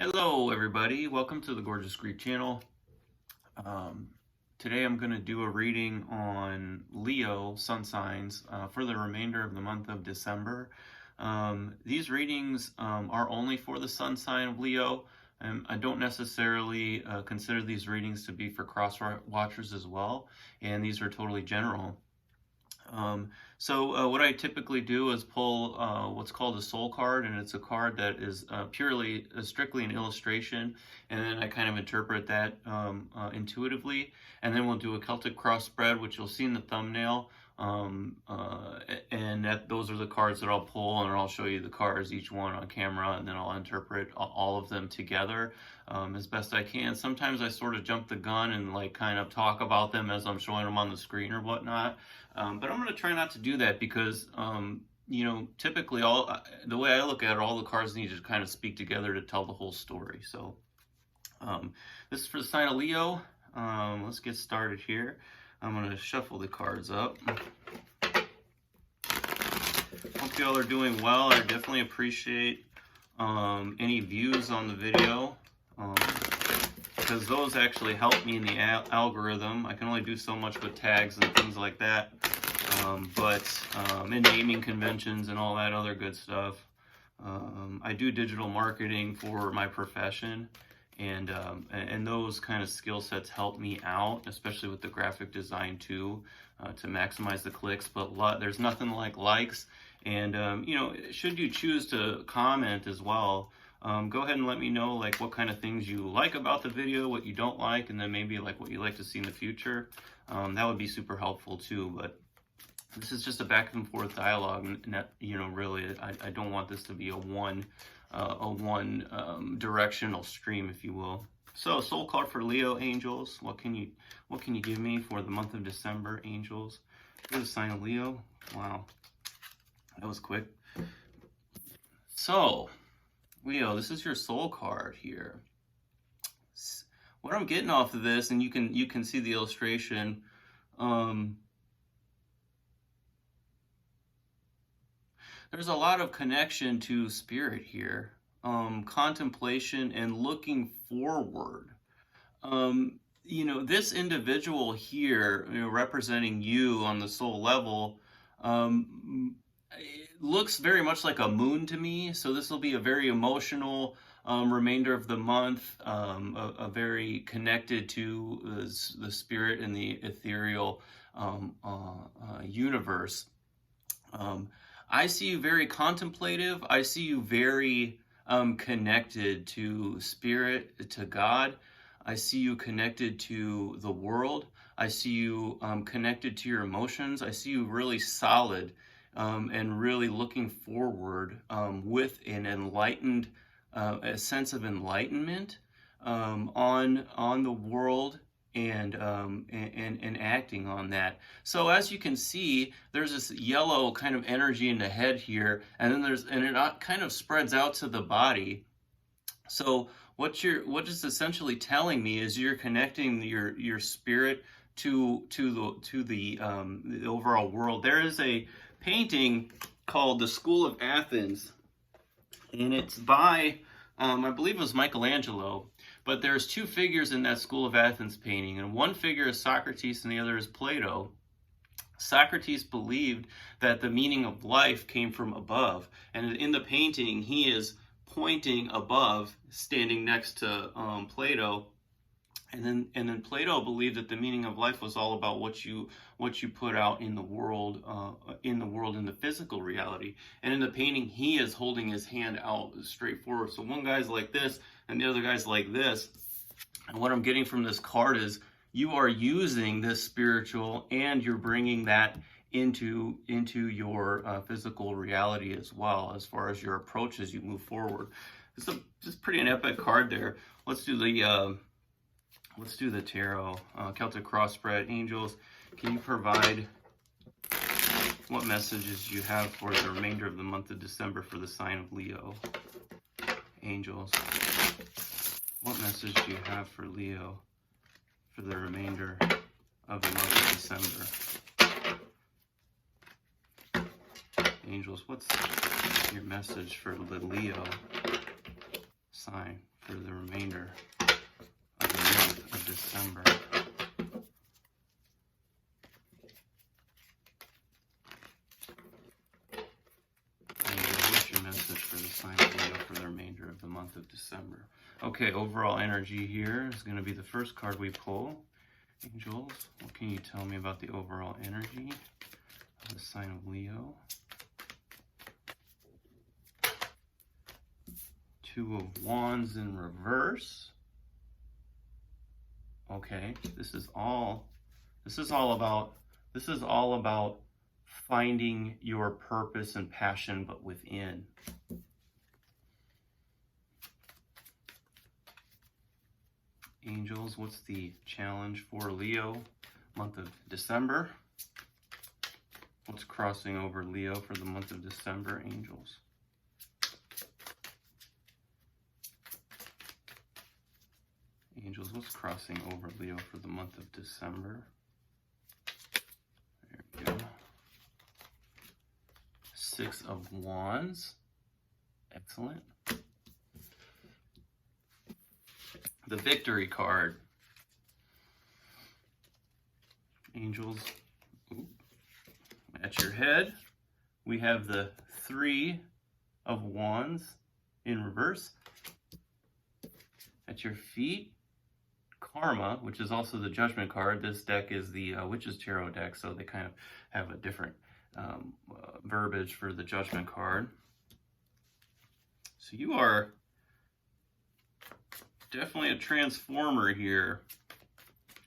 Hello everybody, welcome to the Gorgeous Greek channel. Today I'm going to do a reading on Leo sun signs for the remainder of the month of December. These readings are only for the sun sign of Leo. I don't necessarily consider these readings to be for cross watchers as well, and these are totally general. So what I typically do is pull what's called a soul card, and it's a card that is strictly an illustration, and then I kind of interpret that intuitively, and then we'll do a Celtic Cross Spread, which you'll see in the thumbnail, and those are the cards that I'll pull, and I'll show you the cards, each one on camera, and then I'll interpret all of them together as best I can. Sometimes I sort of jump the gun and like kind of talk about them as I'm showing them on the screen or whatnot. But I'm going to try not to do that because, typically the way I look at it, all the cards need to kind of speak together to tell the whole story. So this is for the sign of Leo. Let's get started here. I'm going to shuffle the cards up. Hope y'all are doing well. I definitely appreciate any views on the video. Because those actually help me in the algorithm. I can only do so much with tags and things like that, but in naming conventions and all that other good stuff. I do digital marketing for my profession, and those kind of skill sets help me out, especially with the graphic design too, to maximize the clicks. But there's nothing like likes, and should you choose to comment as well, go ahead and let me know like what kind of things you like about the video, what you don't like, and then maybe like what you like to see in the future. That would be super helpful too. But this is just a back and forth dialogue, and really, I don't want this to be a one directional stream, if you will. So, soul card for Leo, angels. What can you give me for the month of December, angels? For the sign of Leo. Wow, that was quick. So, Leo, this is your soul card here. What I'm getting off of this, and you can see the illustration, there's a lot of connection to spirit here, contemplation and looking forward. This individual here, representing you on the soul level, it looks very much like a moon to me. So this will be a very emotional remainder of the month, a very connected to the spirit and the ethereal universe. I see you very contemplative. I see you very connected to spirit, to God. I see you connected to the world. I see you connected to your emotions. I see you really solid and really looking forward with an enlightened, a sense of enlightenment on the world, and acting on that. So as you can see, there's this yellow kind of energy in the head here, and then it kind of spreads out to the body. So what is essentially telling me is you're connecting your spirit to the overall world. There is a painting called The School of Athens, and it's by I believe it was Michelangelo. But there's two figures in that School of Athens painting, and one figure is Socrates and the other is Plato. Socrates believed that the meaning of life came from above, and in the painting he is pointing above, standing next to Plato. And then Plato believed that the meaning of life was all about what you put out in the world, in the physical reality. And in the painting, he is holding his hand out straight forward. So one guy's like this, and the other guy's like this. And what I'm getting from this card is you are using this spiritual, and you're bringing that into your physical reality as well, as far as your approach as you move forward. It's pretty an epic card there. Let's do the tarot. Celtic Cross Spread. Angels, can you provide what messages you have for the remainder of the month of December for the sign of Leo? Angels, what message do you have for Leo for the remainder of the month of December? Angels, what's your message for the Leo sign for month of December. Okay, overall energy here is going to be the first card we pull. Angels, what can you tell me about the overall energy of the sign of Leo? Two of Wands in reverse. Okay, this is all about finding your purpose and passion, but within. Angels, what's the challenge for Leo, month of December? What's crossing over Leo for the month of December, angels? Angels, what's crossing over Leo for the month of December? There we go. Six of Wands. Excellent. The Victory card. Angels, at your head, we have the Three of Wands in reverse. At your feet, Karma, which is also the Judgment card. This deck is the Witch's Tarot deck, so they kind of have a different verbiage for the Judgment card. So you are definitely a transformer here.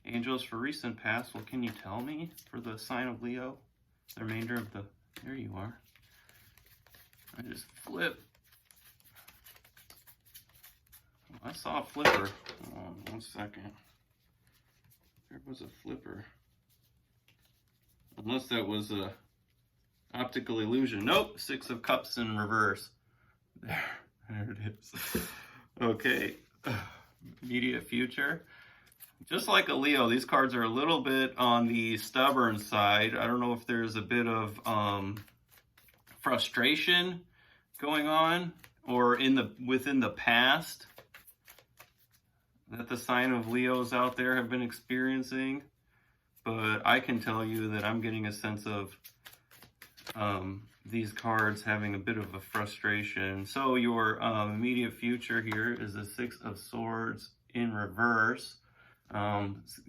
Angels, for recent past, what can you tell me for the sign of Leo? The remainder of the... There you are. I just flip. I saw a flipper. Hold on 1 second. There was a flipper. Unless that was a optical illusion. Nope, Six of Cups in reverse. There it is. Okay. Immediate future. Just like a Leo, these cards are a little bit on the stubborn side. I don't know if there's a bit of frustration going on, or within the past that the sign of Leos out there have been experiencing. But I can tell you that I'm getting a sense of these cards having a bit of a frustration. So your immediate future here is the Six of Swords in reverse.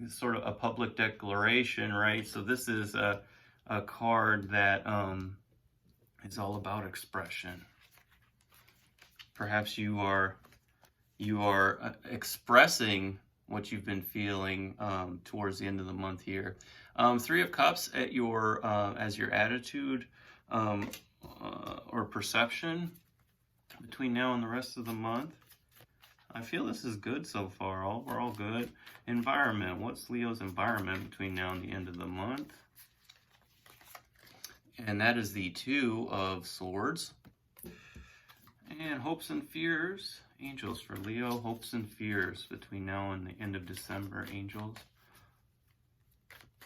Sort of a public declaration, right? So this is a card that is all about expression. Perhaps you are expressing what you've been feeling towards the end of the month here. Three of Cups at your as your attitude or perception between now and the rest of the month. I feel this is good so far. Overall good. Environment. What's Leo's environment between now and the end of the month? And that is the Two of Swords. And hopes and fears. Angels for Leo. Hopes and fears between now and the end of December. Angels.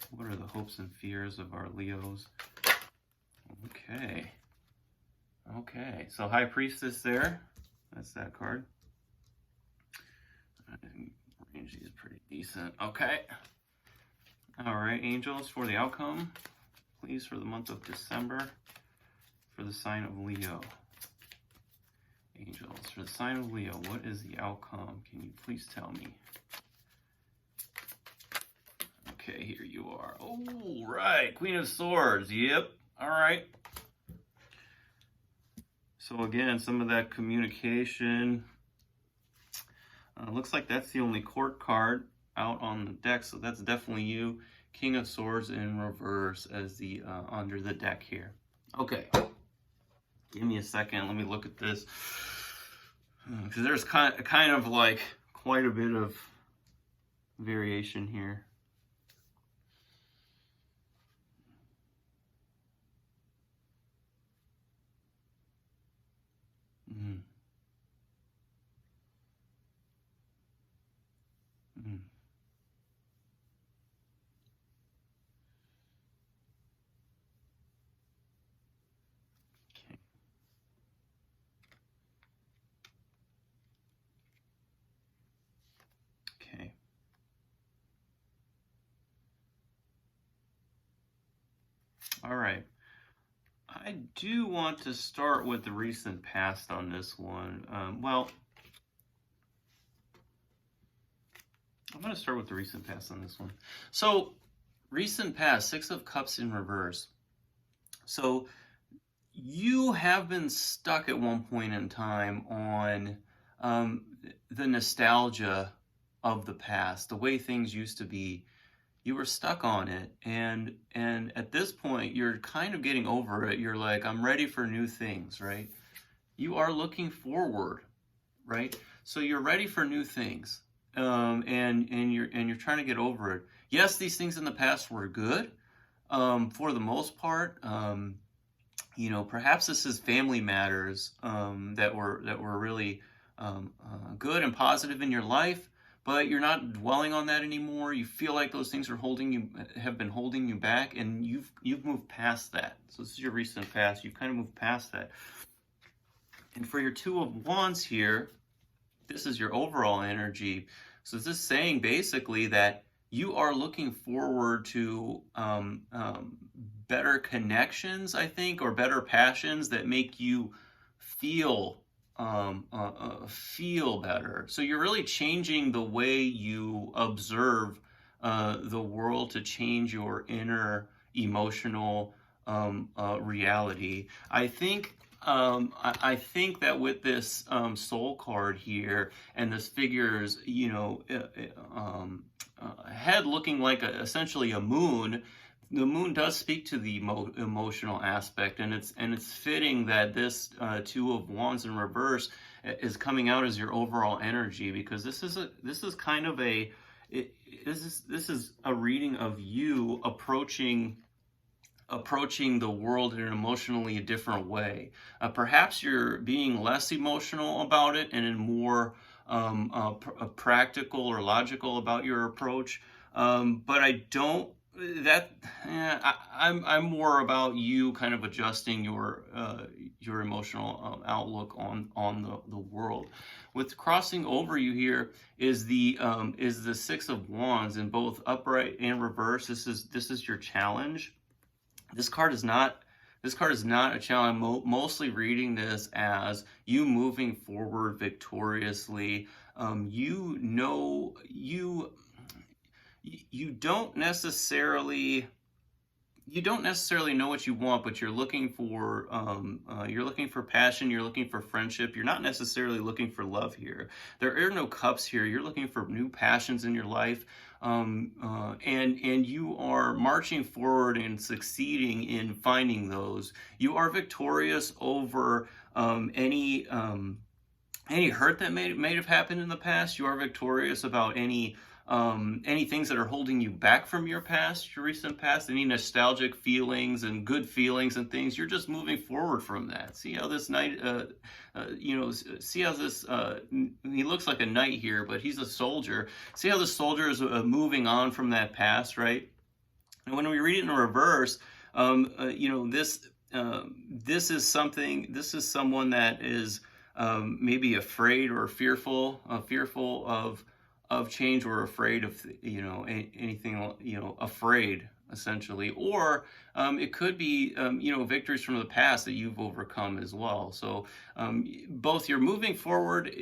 What are the hopes and fears of our Leos? Okay. Okay. So High Priestess there. That's that card. Range is pretty decent. Okay. All right, angels, for the outcome, please, for the month of December, for the sign of Leo. Angels, for the sign of Leo, what is the outcome? Can you please tell me? Okay, here you are. Oh, right. Queen of Swords. Yep. All right. So again, some of that communication. Looks like that's the only court card out on the deck, so that's definitely you. King of Swords in reverse as the under the deck here. Okay, give me a second. Let me look at this, because there's kind of like quite a bit of variation here. Okay. All right. I do want to start with the recent past on this one. Well, I'm going to start with the recent past on this one. So, recent past, Six of Cups in reverse. So, you have been stuck at one point in time on um, the nostalgia of the past, the way things used to be. You were stuck on it, and at this point, you're kind of getting over it. You're like, I'm ready for new things, right? You are looking forward, right? So you're ready for new things, and you're trying to get over it. Yes, these things in the past were good, for the most part. Perhaps this is family matters that were really good and positive in your life, but you're not dwelling on that anymore. You feel like those things have been holding you back, and you've moved past that. So this is your recent past. You've kind of moved past that. And for your Two of Wands here, this is your overall energy. So this is saying basically that you are looking forward to better connections, I think, or better passions that make you feel feel better. So you're really changing the way you observe the world to change your inner emotional reality. I think that with this soul card here and this figure's, head looking like essentially a moon, the moon does speak to the emotional aspect, and it's fitting that this Two of Wands in reverse is coming out as your overall energy, because this is kind of this is a reading of you approaching the world in an emotionally different way. Perhaps you're being less emotional about it and in more practical or logical about your approach. But I don't. I'm more about you kind of adjusting your emotional outlook on the world. With crossing over you here is the Six of Wands in both upright and reverse. This is your challenge. This card is not a challenge. I'm mostly reading this as you moving forward victoriously. You don't necessarily know what you want, but you're looking for passion. You're looking for friendship. You're not necessarily looking for love here. There are no cups here. You're looking for new passions in your life, and you are marching forward and succeeding in finding those. You are victorious over any hurt that may have happened in the past. You are victorious about any things that are holding you back from your past, your recent past, any nostalgic feelings and good feelings and things. You're just moving forward from that. See how this knight, see how this, he looks like a knight here, but he's a soldier. See how the soldier is moving on from that past, right? And when we read it in reverse, this is someone that is maybe afraid or fearful of change, or afraid of anything, afraid essentially, or it could be victories from the past that you've overcome as well. So both you're moving forward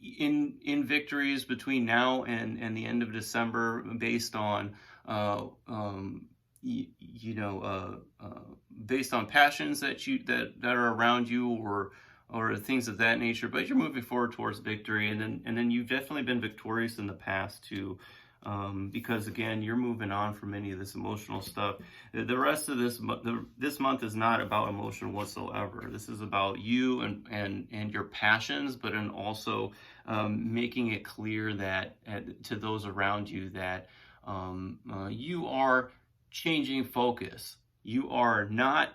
in victories between now and the end of December, based on based on passions that are around you, or things of that nature, but you're moving forward towards victory, and then you've definitely been victorious in the past too, because again, you're moving on from any of this emotional stuff. The rest of this month is not about emotion whatsoever. This is about you and your passions, but and also making it clear that to those around you that you are changing focus. You are not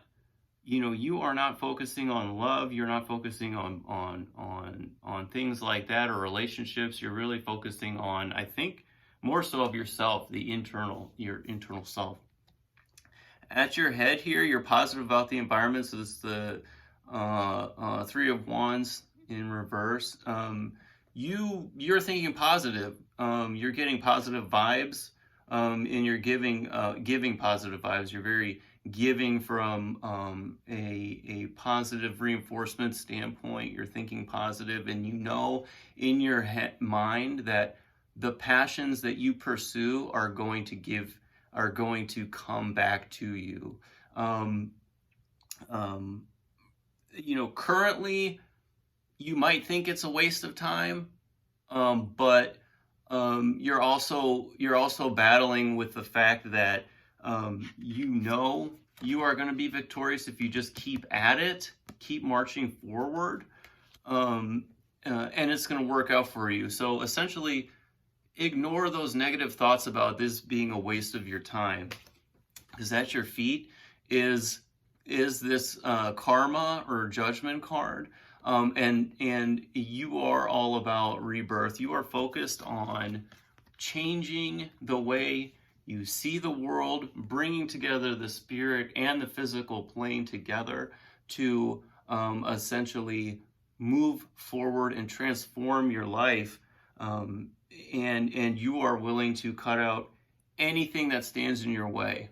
focusing on love. You're not focusing on things like that, or relationships. You're really focusing on, I think, more so of yourself, your internal self. At your head here, you're positive about the environment. So this is the Three of Wands in reverse. You're thinking positive. You're getting positive vibes, and you're giving positive vibes. You're very giving from a positive reinforcement standpoint. You're thinking positive, and in your mind that the passions that you pursue are going to come back to you. Um, um, Currently, you might think it's a waste of time, but you're also battling with the fact that you are going to be victorious if you just keep at it, keep marching forward, um, and it's going to work out for you. So essentially, ignore those negative thoughts about this being a waste of your time, because at your feet is this karma or judgment card, and you are all about rebirth. You are focused on changing the way you see the world, bringing together the spirit and the physical plane together to essentially move forward and transform your life. And you are willing to cut out anything that stands in your way.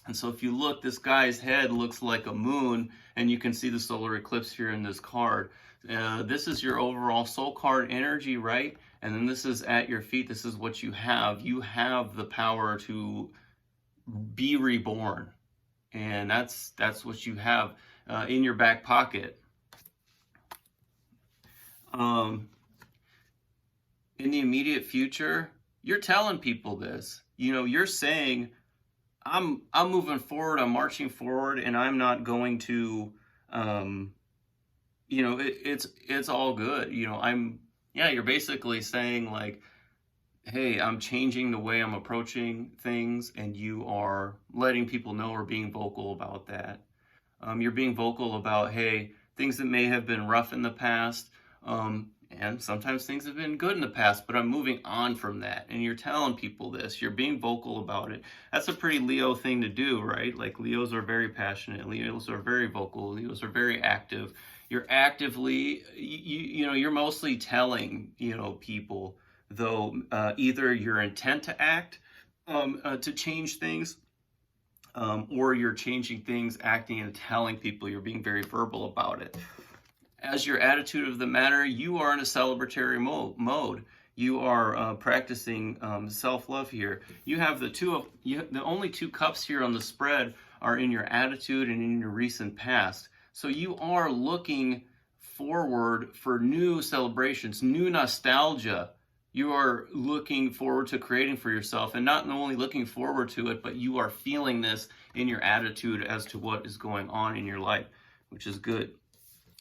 And so if you look, this guy's head looks like a moon, and you can see the solar eclipse here in this card. This is your overall soul card energy, right? And then this is at your feet. This is what you have. You have the power to be reborn. And that's what you have in your back pocket. In the immediate future, you're telling people this. You're saying, I'm moving forward, I'm marching forward, and I'm not going to, it's all good. You're basically saying like, hey, I'm changing the way I'm approaching things, and you are letting people know or being vocal about that. You're being vocal about, hey, things that may have been rough in the past, and sometimes things have been good in the past, but I'm moving on from that. And you're telling people this. You're being vocal about it. That's a pretty Leo thing to do, right? Like, Leos are very passionate. Leos are very vocal. Leos are very active. You're actively, you're mostly telling, people, though, either your intent to act, to change things, or you're changing things, acting and telling people. You're being very verbal about it. As your attitude of the matter, you are in a celebratory mode. You are practicing self-love here. You have the only two cups here on the spread are in your attitude and in your recent past. So you are looking forward for new celebrations, new nostalgia. You are looking forward to creating for yourself, and not only looking forward to it, but you are feeling this in your attitude as to what is going on in your life, which is good.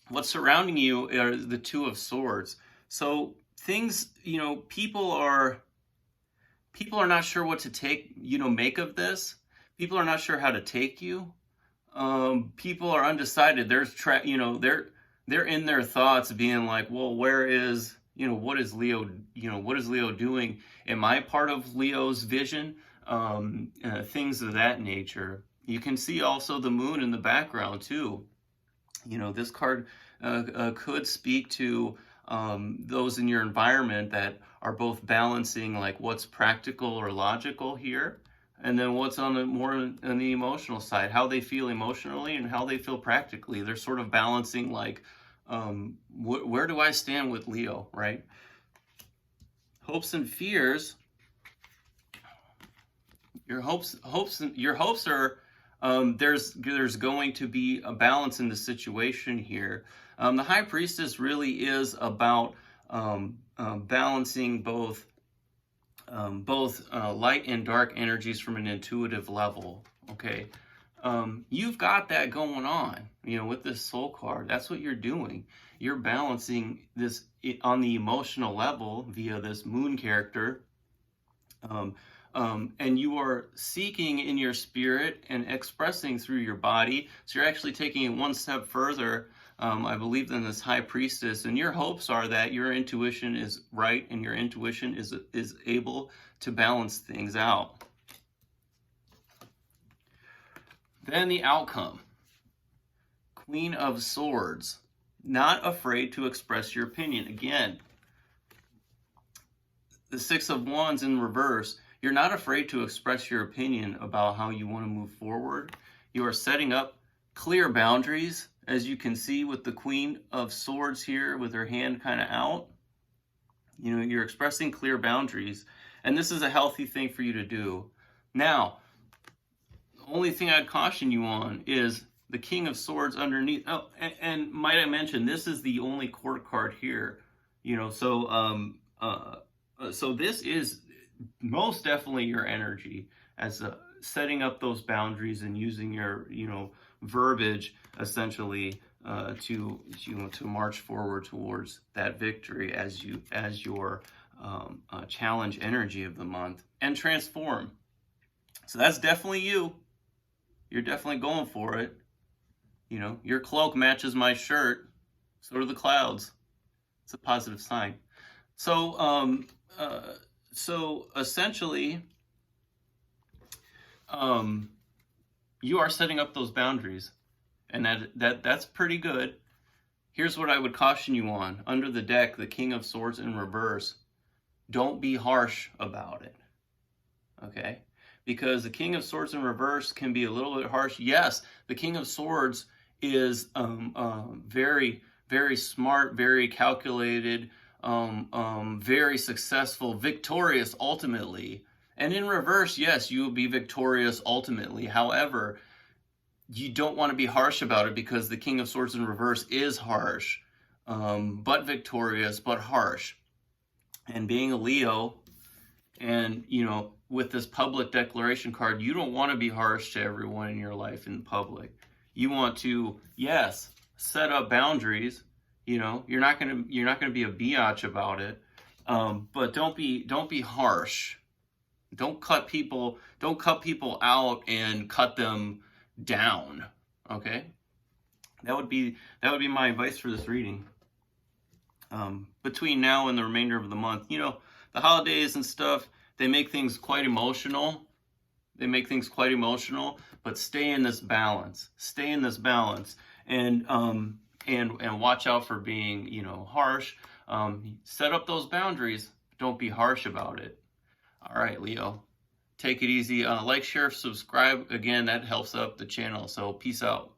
What's surrounding you are the Two of Swords. So things, people are not sure what to make of this. People are not sure how to take you. People are undecided. They're in their thoughts, being like, well, what is Leo doing? Am I part of Leo's vision? Things of that nature. You can see also the moon in the background too. This card could speak to those in your environment that are both balancing like what's practical or logical here, and then what's on the emotional side, how they feel emotionally and how they feel practically. They're sort of balancing like, where do I stand with Leo, right? Hopes and fears. Your hopes are, there's going to be a balance in the situation here. The High Priestess really is about balancing both light and dark energies from an intuitive level. Okay, you've got that going on. With this Soul card, that's what you're doing. You're balancing this on the emotional level via this Moon character. And you are seeking in your spirit and expressing through your body. So you're actually taking it one step further, I believe, than this High Priestess. And your hopes are that your intuition is right and your intuition is able to balance things out. Then the outcome. Queen of Swords. Not afraid to express your opinion. Again, the Six of Wands in reverse. You're not afraid to express your opinion about how you want to move forward. You are setting up clear boundaries, as you can see with the Queen of Swords here with her hand kind of out. You know, you're expressing clear boundaries, and this is a healthy thing for you to do. Now, the only thing I'd caution you on is the King of Swords underneath. Oh, and might I mention, this is the only court card here. You know, so this is most definitely your energy as setting up those boundaries and using your, you know, verbiage essentially to march forward towards that victory as your challenge energy of the month and transform. So that's definitely you. You're definitely going for it. You know, your cloak matches my shirt. So do the clouds. It's a positive sign. So so essentially, you are setting up those boundaries, and that's pretty good. Here's what I would caution you on. Under the deck, the King of Swords in reverse. Don't be harsh about it. Okay? Because the King of Swords in reverse can be a little bit harsh. Yes, the King of Swords is very, very smart, very calculated, very successful, victorious ultimately. And in reverse, yes, you will be victorious ultimately. However, you don't want to be harsh about it because the King of Swords in reverse is harsh, but victorious, but harsh. And being a Leo, and, you know, with this public declaration card, you don't want to be harsh to everyone in your life in public. You want to, yes, set up boundaries. You know, you're not gonna be a biatch about it, but don't be harsh. Don't cut people out and cut them down. Okay, that would be my advice for this reading. Between now and the remainder of the month, you know, the holidays and stuff, they make things quite emotional. But stay in this balance. And watch out for being, you know, harsh. Set up those boundaries. Don't be harsh about it. All right, Leo. Take it easy. Like, share, subscribe. Again, that helps up the channel. So peace out.